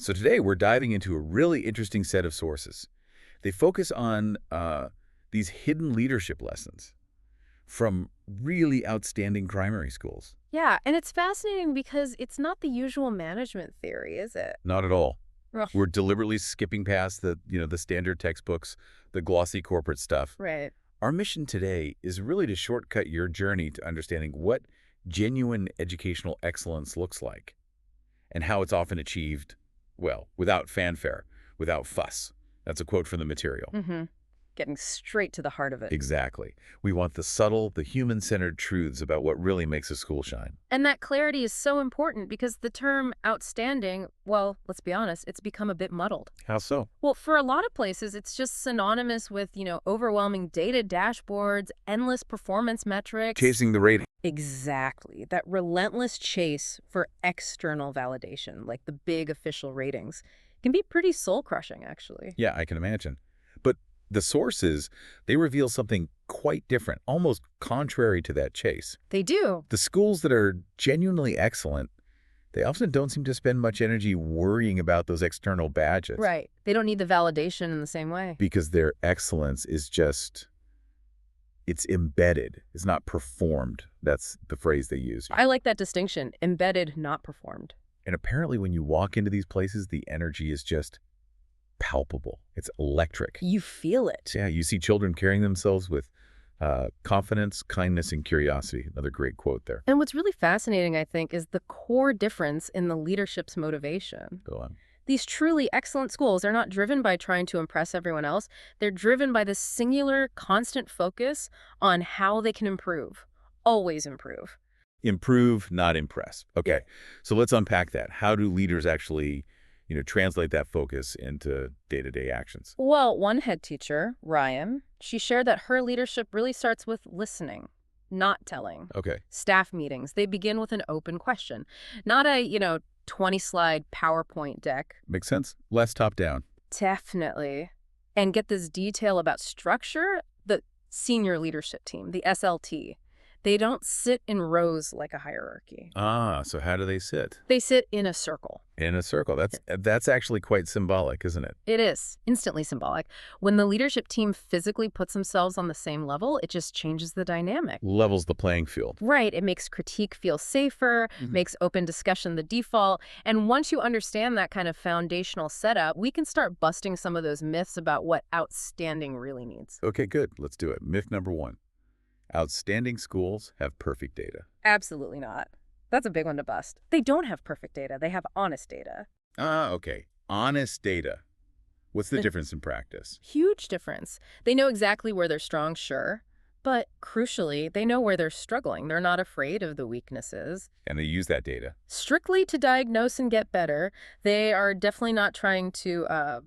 So today we're diving into a really interesting set of sources. They focus on these hidden leadership lessons from really outstanding primary schools. Yeah, and it's fascinating because it's not the usual management theory, is it? Not at all. Ugh. We're deliberately skipping past the standard textbooks, the glossy corporate stuff. Right. Our mission today is really to shortcut your journey to understanding what genuine educational excellence looks like and how it's often achieved, well, without fanfare, without fuss. That's a quote from the material. Mm-hmm. Getting straight to the heart of it. Exactly. We want the subtle, the human-centered truths about what really makes a school shine. And that clarity is so important because the term outstanding, well, let's be honest, it's become a bit muddled. How so? Well, for a lot of places, it's just synonymous with, overwhelming data dashboards, endless performance metrics. Chasing the rate. Exactly. That relentless chase for external validation, like the big official ratings, can be pretty soul-crushing, actually. Yeah, I can imagine. But the sources, they reveal something quite different, almost contrary to that chase. They do. The schools that are genuinely excellent, they often don't seem to spend much energy worrying about those external badges. Right. They don't need the validation in the same way. Because their excellence is just, it's embedded. It's not performed. That's the phrase they use. I like that distinction, embedded, not performed. And apparently when you walk into these places, the energy is just palpable. It's electric. You feel it. Yeah, you see children carrying themselves with confidence, kindness, and curiosity. Another great quote there. And what's really fascinating, I think, is the core difference in the leadership's motivation. Go on. These truly excellent schools are not driven by trying to impress everyone else. They're driven by this singular, constant focus on how they can improve. Always improve. Improve, not impress. Okay, so let's unpack that. How do leaders actually translate that focus into day-to-day actions? Well, one head teacher, Rhian, she shared that her leadership really starts with listening, not telling. Okay. Staff meetings, they begin with an open question, not a, 20-slide PowerPoint deck. Makes sense. Less top-down. Definitely. And get this detail about structure, the senior leadership team, the SLT. They don't sit in rows like a hierarchy. Ah, so how do they sit? They sit in a circle. In a circle. That's actually quite symbolic, isn't it? It is. Instantly symbolic. When the leadership team physically puts themselves on the same level, it just changes the dynamic. Levels the playing field. Right. It makes critique feel safer, makes open discussion the default. And once you understand that kind of foundational setup, we can start busting some of those myths about what outstanding really means. Okay, good. Let's do it. Myth number 1. Outstanding schools have perfect data. Absolutely not. That's a big one to bust. They don't have perfect data. They have honest data. Ah, okay. Honest data. What's the difference in practice? Huge difference. They know exactly where they're strong, sure. But crucially, they know where they're struggling. They're not afraid of the weaknesses. And they use that data. Strictly to diagnose and get better. They are definitely not trying to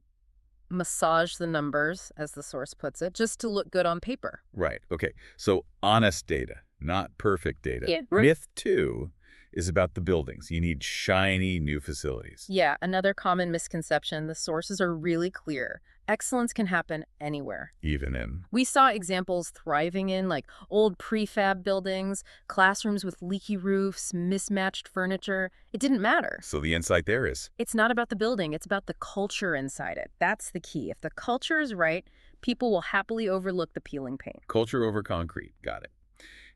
massage the numbers, as the source puts it, just to look good on paper. Right. Okay. So honest data, not perfect data. Yeah. Myth 2 is about the buildings. You need shiny new facilities. Yeah, another common misconception. The sources are really clear. Excellence can happen anywhere. Even in. We saw examples thriving in like old prefab buildings, classrooms with leaky roofs, mismatched furniture. It didn't matter. So the insight there is. It's not about the building. It's about the culture inside it. That's the key. If the culture is right, people will happily overlook the peeling paint. Culture over concrete. Got it.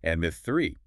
And myth 3.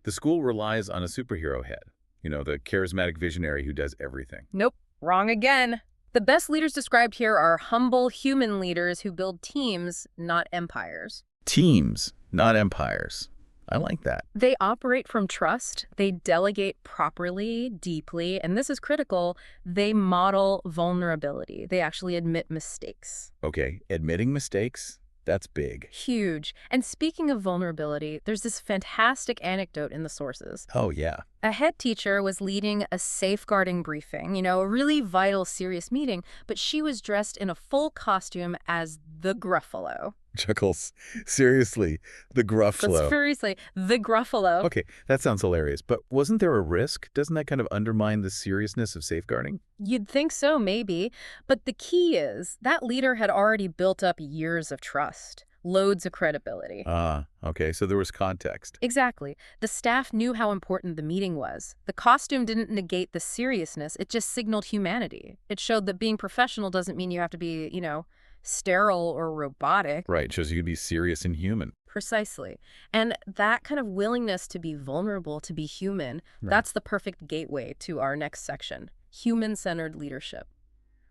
The school relies on a superhero head. The charismatic visionary who does everything. Nope. Wrong again. The best leaders described here are humble human leaders who build teams, not empires. Teams, not empires. I like that. They operate from trust. They delegate properly, deeply, and this is critical. They model vulnerability. They actually admit mistakes. Okay, admitting mistakes, that's big. Huge. And speaking of vulnerability, there's this fantastic anecdote in the sources. Oh, yeah. A head teacher was leading a safeguarding briefing, a really vital, serious meeting, but she was dressed in a full costume as the Gruffalo. Chuckles. Seriously, the Gruffalo. Seriously, the Gruffalo. Okay, that sounds hilarious, but wasn't there a risk? Doesn't that kind of undermine the seriousness of safeguarding? You'd think so, maybe. But the key is that leader had already built up years of trust. Loads of credibility. Ah, okay, so there was context. Exactly. The staff knew how important the meeting was. The costume didn't negate the seriousness, it just signaled humanity. It showed that being professional doesn't mean you have to be, sterile or robotic. Right, shows you could be serious and human. Precisely. And that kind of willingness to be vulnerable, to be human, Right. that's the perfect gateway to our next section, human-centered leadership,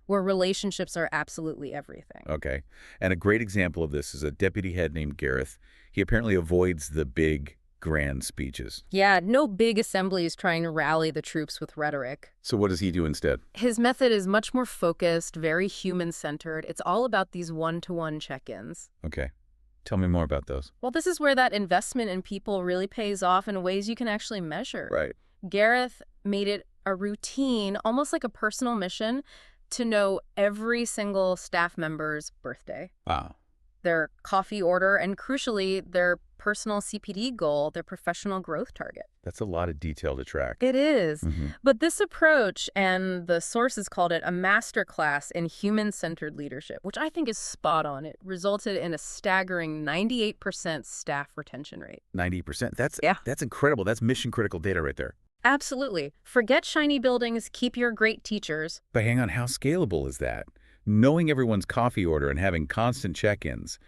where relationships are absolutely everything. Okay. And a great example of this is a deputy head named Gareth. He apparently avoids the big, grand speeches. Yeah, no big assemblies trying to rally the troops with rhetoric. So what does he do instead? His method is much more focused, very human-centered. It's all about these one-to-one check-ins. Okay. Tell me more about those. Well, this is where that investment in people really pays off in ways you can actually measure. Right. Gareth made it a routine, almost like a personal mission, to know every single staff member's birthday, Wow. their coffee order, and crucially, their personal CPD goal, their professional growth target. That's a lot of detail to track. It is. Mm-hmm. But this approach, and the sources called it a masterclass in human-centered leadership, which I think is spot on. It resulted in a staggering 98% staff retention rate. 90%. Yeah. That's incredible. That's mission critical data right there. Absolutely. Forget shiny buildings, keep your great teachers. But hang on, how scalable is that? Knowing everyone's coffee order and having constant check-ins,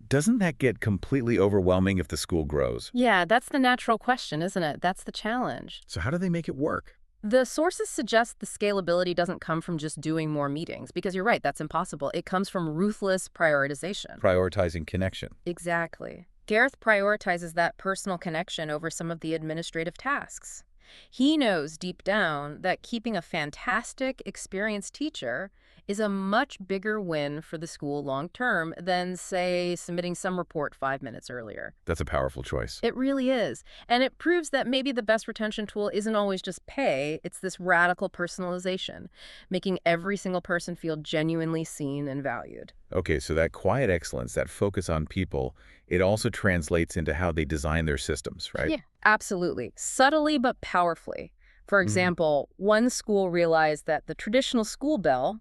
doesn't that get completely overwhelming if the school grows? Yeah, that's the natural question, isn't it? That's the challenge. So how do they make it work? The sources suggest the scalability doesn't come from just doing more meetings, because you're right, that's impossible. It comes from ruthless prioritization. Prioritizing connection. Exactly. Gareth prioritizes that personal connection over some of the administrative tasks. He knows deep down that keeping a fantastic, experienced teacher is a much bigger win for the school long term than, say, submitting some report 5 minutes earlier. That's a powerful choice. It really is. And it proves that maybe the best retention tool isn't always just pay, it's this radical personalization, making every single person feel genuinely seen and valued. Okay, so that quiet excellence, that focus on people, it also translates into how they design their systems, right? Yeah, absolutely. Subtly but powerfully. For example, one school realized that the traditional school bell,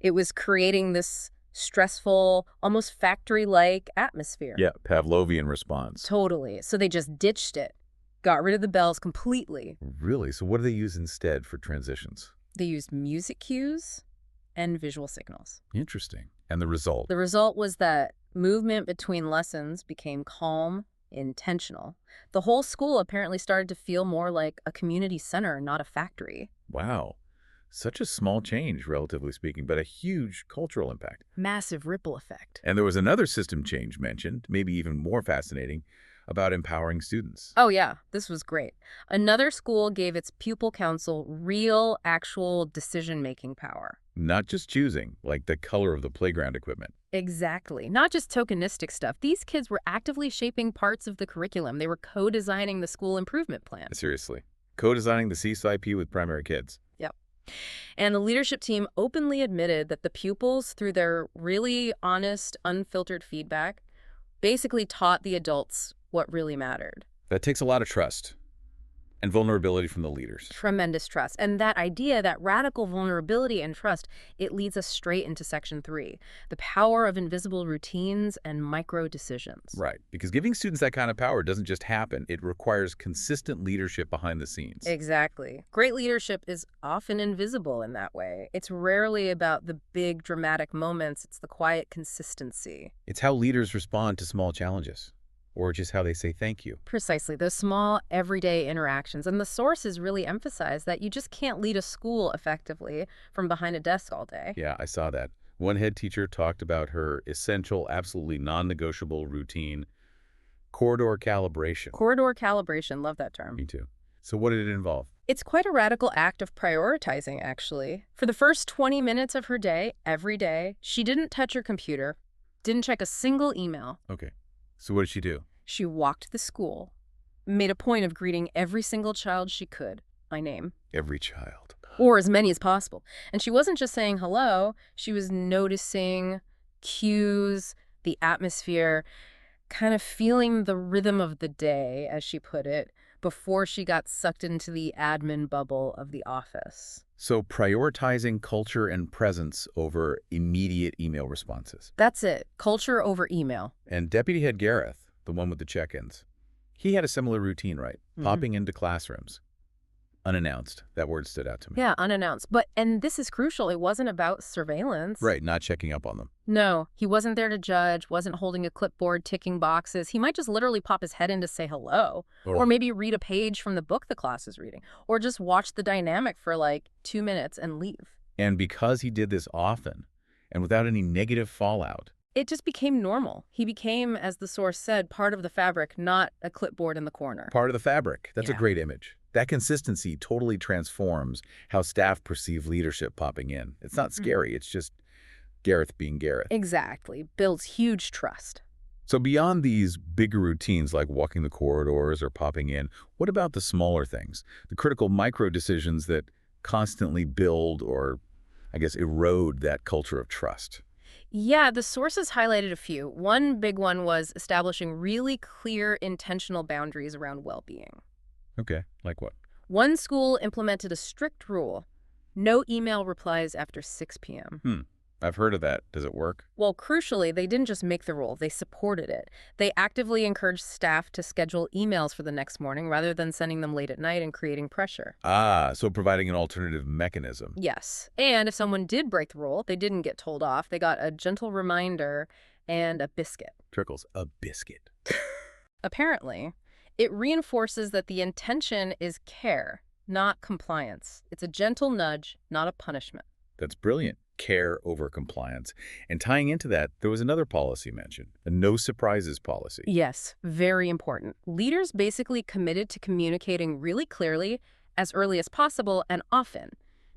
it was creating this stressful, almost factory-like atmosphere. Yeah, Pavlovian response. Totally. So they just ditched it, got rid of the bells completely. Really? So what do they use instead for transitions? They used music cues and visual signals. Interesting. And the result? The result was that movement between lessons became calm, intentional. The whole school apparently started to feel more like a community center, not a factory. Wow. Such a small change, relatively speaking, but a huge cultural impact. Massive ripple effect. And there was another system change mentioned, maybe even more fascinating, about empowering students. Oh yeah, this was great. Another school gave its pupil council real, actual decision-making power. Not just choosing, like the color of the playground equipment. Exactly. Not just tokenistic stuff. These kids were actively shaping parts of the curriculum. They were co-designing the school improvement plan. Seriously. Co-designing the CSIP with primary kids. Yep. And the leadership team openly admitted that the pupils, through their really honest, unfiltered feedback, basically taught the adults what really mattered. That takes a lot of trust and vulnerability from the leaders. Tremendous trust. And that idea, that radical vulnerability and trust, it leads us straight into Section 3, the power of invisible routines and micro decisions. Right, because giving students that kind of power doesn't just happen. It requires consistent leadership behind the scenes. Exactly. Great leadership is often invisible in that way. It's rarely about the big dramatic moments. It's the quiet consistency. It's how leaders respond to small challenges, or just how they say thank you. Precisely, those small, everyday interactions. And the sources really emphasize that you just can't lead a school effectively from behind a desk all day. Yeah, I saw that. One head teacher talked about her essential, absolutely non-negotiable routine, corridor calibration. Corridor calibration, love that term. Me too. So what did it involve? It's quite a radical act of prioritizing, actually. For the first 20 minutes of her day, every day, she didn't touch her computer, didn't check a single email. Okay. So what did she do? She walked the school, made a point of greeting every single child she could by name. Every child. Or as many as possible. And she wasn't just saying hello, she was noticing cues, the atmosphere, kind of feeling the rhythm of the day, as she put it, before she got sucked into the admin bubble of the office. So prioritizing culture and presence over immediate email responses. That's it. Culture over email. And Deputy Head Gareth, the one with the check-ins, he had a similar routine, right? Popping into classrooms. Unannounced. That word stood out to me. Yeah, unannounced. And this is crucial, it wasn't about surveillance. Right, not checking up on them. No, he wasn't there to judge, wasn't holding a clipboard, ticking boxes. He might just literally pop his head in to say hello, or maybe read a page from the book the class is reading, or just watch the dynamic for like 2 minutes and leave. And because he did this often, and without any negative fallout, It just became normal. He became, as the source said, part of the fabric, not a clipboard in the corner. part of the fabric. That's a Yeah. great image. That consistency totally transforms how staff perceive leadership popping in. It's not scary, it's just Gareth being Gareth. Exactly. Builds huge trust. So beyond these bigger routines like walking the corridors or popping in, what about the smaller things? The critical micro decisions that constantly build or, I guess, erode that culture of trust. Yeah, the sources highlighted a few. One big one was establishing really clear intentional boundaries around well-being. Okay, like what? One school implemented a strict rule: no email replies after 6 p.m. I've heard of that. Does it work? Well, crucially, they didn't just make the rule, they supported it. They actively encouraged staff to schedule emails for the next morning rather than sending them late at night and creating pressure. Ah, so providing an alternative mechanism. Yes. And if someone did break the rule, they didn't get told off. They got a gentle reminder and a biscuit. Trickles, a biscuit. Apparently, it reinforces that the intention is care, not compliance. It's a gentle nudge, not a punishment. That's brilliant. Care over compliance. And tying into that, there was another policy mentioned, a no surprises policy. Yes, very important. Leaders basically committed to communicating really clearly, as early as possible, and often.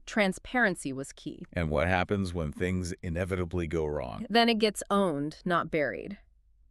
Transparency was key. And what happens when things inevitably go wrong? Then it gets owned, not buried.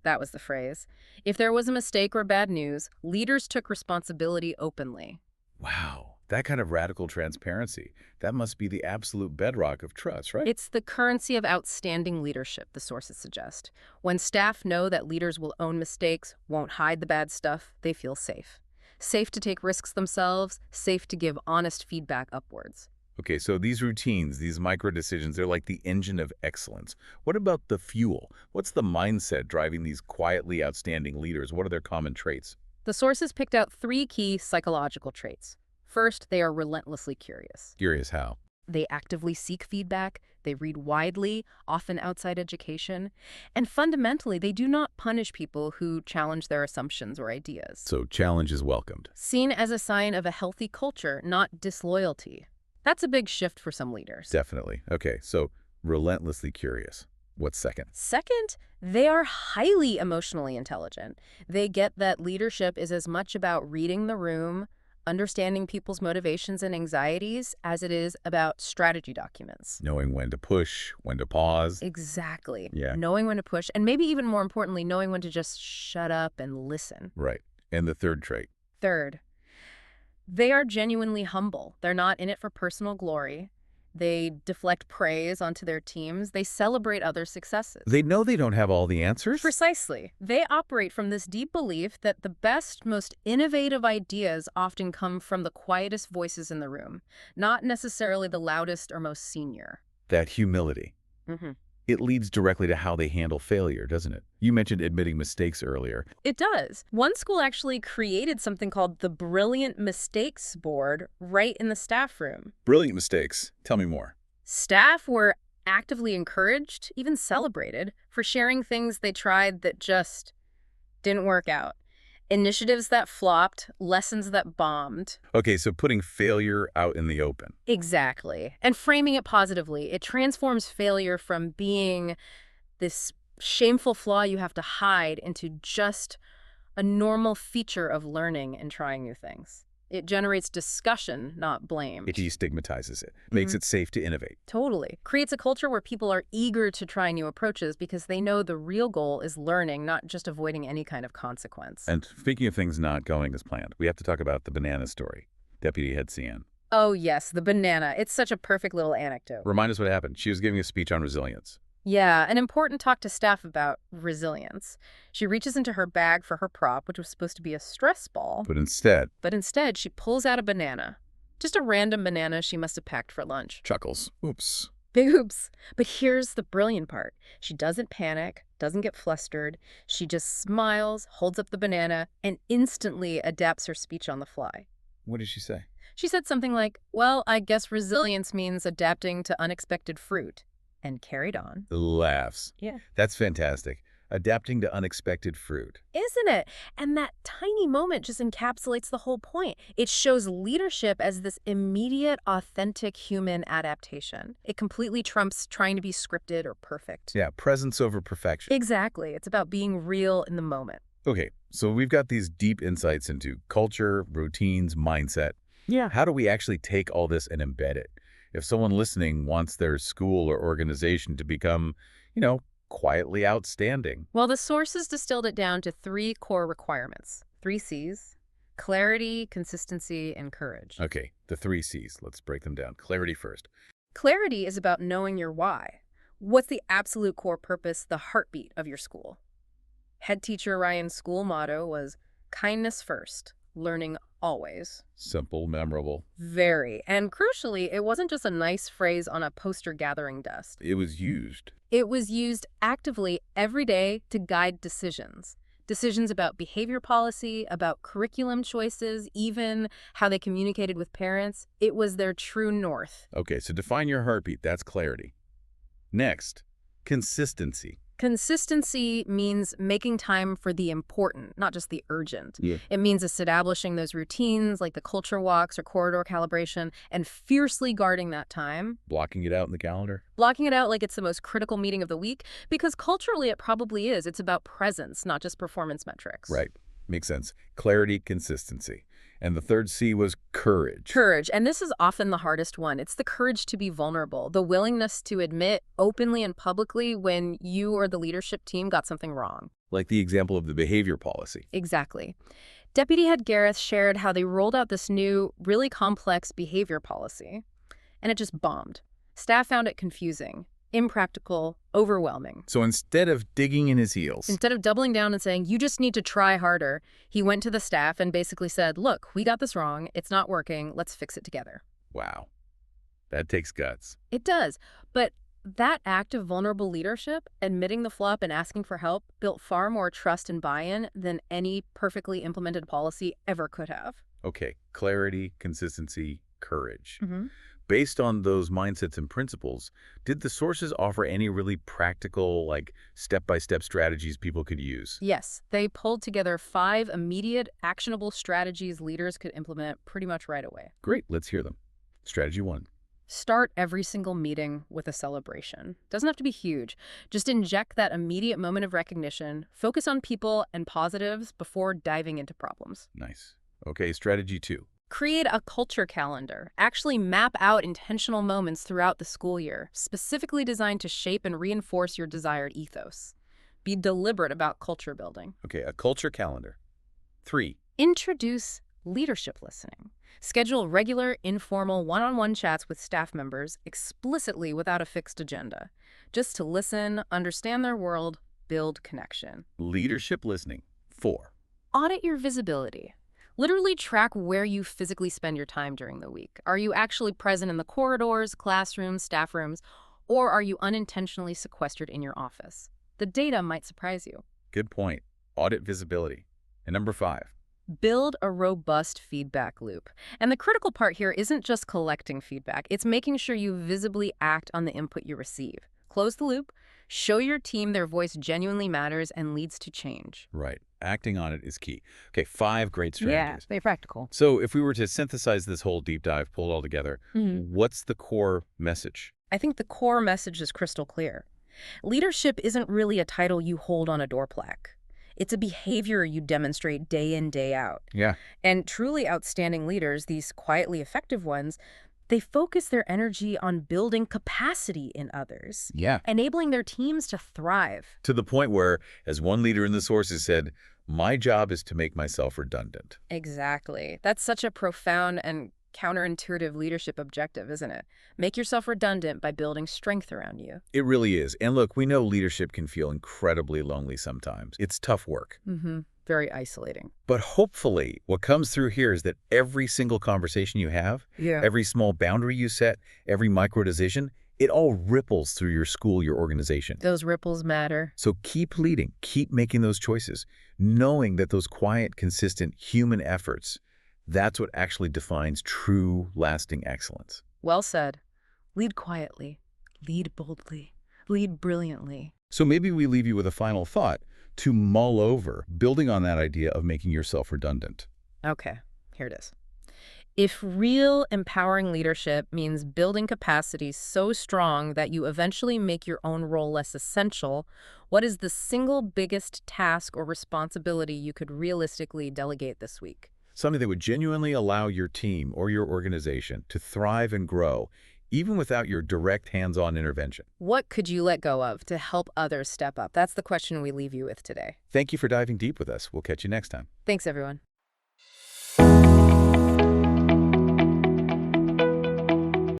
That was the phrase. If there was a mistake or bad news, leaders took responsibility openly. Wow, that kind of radical transparency, that must be the absolute bedrock of trust, right? It's the currency of outstanding leadership, the sources suggest. When staff know that leaders will own mistakes, won't hide the bad stuff, they feel safe. Safe to take risks themselves, safe to give honest feedback upwards. Okay, so these routines, these micro decisions, they're like the engine of excellence. What about the fuel? What's the mindset driving these quietly outstanding leaders? What are their common traits? The sources picked out 3 key psychological traits. First, they are relentlessly curious. Curious how? They actively seek feedback, they read widely, often outside education, and fundamentally, they do not punish people who challenge their assumptions or ideas. So challenge is welcomed. Seen as a sign of a healthy culture, not disloyalty. That's a big shift for some leaders. Definitely. Okay, so relentlessly curious. What's second? Second, they are highly emotionally intelligent. They get that leadership is as much about reading the room, understanding people's motivations and anxieties, as it is about strategy documents. Knowing when to push, when to pause. Exactly. Yeah. Knowing when to push, and maybe even more importantly, knowing when to just shut up and listen. Right. And the third trait? Third, they are genuinely humble. They're not in it for personal glory. They deflect praise onto their teams. They celebrate other successes. They know they don't have all the answers? Precisely. They operate from this deep belief that the best, most innovative ideas often come from the quietest voices in the room, not necessarily the loudest or most senior. That humility. Mm-hmm. It leads directly to how they handle failure, doesn't it? You mentioned admitting mistakes earlier. It does. One school actually created something called the Brilliant Mistakes Board right in the staff room. Brilliant mistakes. Tell me more. Staff were actively encouraged, even celebrated, for sharing things they tried that just didn't work out. Initiatives that flopped, lessons that bombed. Okay, so putting failure out in the open. Exactly. And framing it positively, it transforms failure from being this shameful flaw you have to hide into just a normal feature of learning and trying new things. It generates discussion, not blame. It destigmatizes it, makes it safe to innovate. Totally. Creates a culture where people are eager to try new approaches because they know the real goal is learning, not just avoiding any kind of consequence. And speaking of things not going as planned, we have to talk about the banana story. Deputy Head CN. Oh, yes, the banana. It's such a perfect little anecdote. Remind us what happened. She was giving a speech on resilience. Yeah, an important talk to staff about resilience. She reaches into her bag for her prop, which was supposed to be a stress ball. But instead, But instead, she pulls out a banana. Just a random banana she must have packed for lunch. Chuckles. Oops. Big oops. But here's the brilliant part. She doesn't panic, doesn't get flustered. She just smiles, holds up the banana, and instantly adapts her speech on the fly. What did she say? She said something like, well, I guess resilience means adapting to unexpected fruit, and carried on. Laughs. Yeah. That's fantastic. Adapting to unexpected fruit. Isn't it? And that tiny moment just encapsulates the whole point. It shows leadership as this immediate, authentic human adaptation. It completely trumps trying to be scripted or perfect. Yeah, presence over perfection. Exactly. It's about being real in the moment. Okay, so we've got these deep insights into culture, routines, mindset. Yeah. How do we actually take all this and embed it? If someone listening wants their school or organization to become, quietly outstanding. Well, the sources distilled it down to 3 core requirements. 3 C's: clarity, consistency, and courage. Okay, the 3 C's. Let's break them down. Clarity first. Clarity is about knowing your why. What's the absolute core purpose, the heartbeat of your school? Head teacher Ryan's school motto was kindness first, learning always. Simple, memorable. Very. And crucially, it wasn't just a nice phrase on a poster gathering dust. It was used. It was used actively every day to guide decisions. Decisions about behavior policy, about curriculum choices, even how they communicated with parents. It was their true north. Okay, so define your heartbeat. That's clarity. Next, consistency. Consistency means making time for the important, not just the urgent. Yeah. It means establishing those routines like the culture walks or corridor calibration and fiercely guarding that time. Blocking it out in the calendar. Blocking it out like it's the most critical meeting of the week, because culturally it probably is. It's about presence, not just performance metrics. Right. Makes sense. Clarity, consistency. And the third C was courage. Courage, and this is often the hardest one. It's the courage to be vulnerable, the willingness to admit openly and publicly when you or the leadership team got something wrong. Like the example of the behavior policy. Exactly. Deputy Head Gareth shared how they rolled out this new, really complex behavior policy, and it just bombed. Staff found it confusing, impractical, overwhelming. So instead of digging in his heels. Instead of doubling down and saying, you just need to try harder, he went to the staff and basically said, look, we got this wrong. It's not working. Let's fix it together. Wow. That takes guts. It does. But that act of vulnerable leadership, admitting the flop and asking for help, built far more trust and buy-in than any perfectly implemented policy ever could have. Okay, clarity, consistency, courage. Mm-hmm. Based on those mindsets and principles, did the sources offer any really practical, step-by-step strategies people could use? Yes, they pulled together 5 immediate, actionable strategies leaders could implement pretty much right away. Great, let's hear them. Strategy 1. Start every single meeting with a celebration. Doesn't have to be huge. Just inject that immediate moment of recognition, focus on people and positives before diving into problems. Nice. Okay, strategy 2. Create a culture calendar. Actually map out intentional moments throughout the school year, specifically designed to shape and reinforce your desired ethos. Be deliberate about culture building. Okay, a culture calendar. 3. Introduce leadership listening. Schedule regular, informal, one-on-one chats with staff members explicitly without a fixed agenda, just to listen, understand their world, build connection. Leadership listening. 4. Audit your visibility. Literally track where you physically spend your time during the week. Are you actually present in the corridors, classrooms, staff rooms, or are you unintentionally sequestered in your office? The data might surprise you. Good point. Audit visibility. And number 5. Build a robust feedback loop. And the critical part here isn't just collecting feedback. It's making sure you visibly act on the input you receive. Close the loop. Show your team their voice genuinely matters and leads to change. Right. Acting on it is key. Okay, 5 great strategies. Very practical. So if we were to synthesize this whole deep dive, pull it all together, what's the core message? I think the core message is crystal clear. Leadership isn't really a title you hold on a door plaque. It's a behavior you demonstrate day in, day out. Yeah. And truly outstanding leaders, these quietly effective ones, they focus their energy on building capacity in others. Yeah. Enabling their teams to thrive. To the point where, as one leader in the sources said, my job is to make myself redundant. Exactly. That's such a profound and counterintuitive leadership objective, isn't it? Make yourself redundant by building strength around you. It really is. And look, we know leadership can feel incredibly lonely sometimes. It's tough work. Very isolating. But hopefully, what comes through here is that every single conversation you have, Yeah. every small boundary you set, every micro decision, it all ripples through your school, your organization. Those ripples matter. So keep leading, keep making those choices, knowing that those quiet, consistent human efforts, that's what actually defines true, lasting excellence. Well said. Lead quietly. Lead boldly. Lead brilliantly. So maybe we leave you with a final thought to mull over, building on that idea of making yourself redundant. Okay, here it is. If real empowering leadership means building capacity so strong that you eventually make your own role less essential, what is the single biggest task or responsibility you could realistically delegate this week? Something that would genuinely allow your team or your organization to thrive and grow, even without your direct hands-on intervention. What could you let go of to help others step up? That's the question we leave you with today. Thank you for diving deep with us. We'll catch you next time. Thanks, everyone.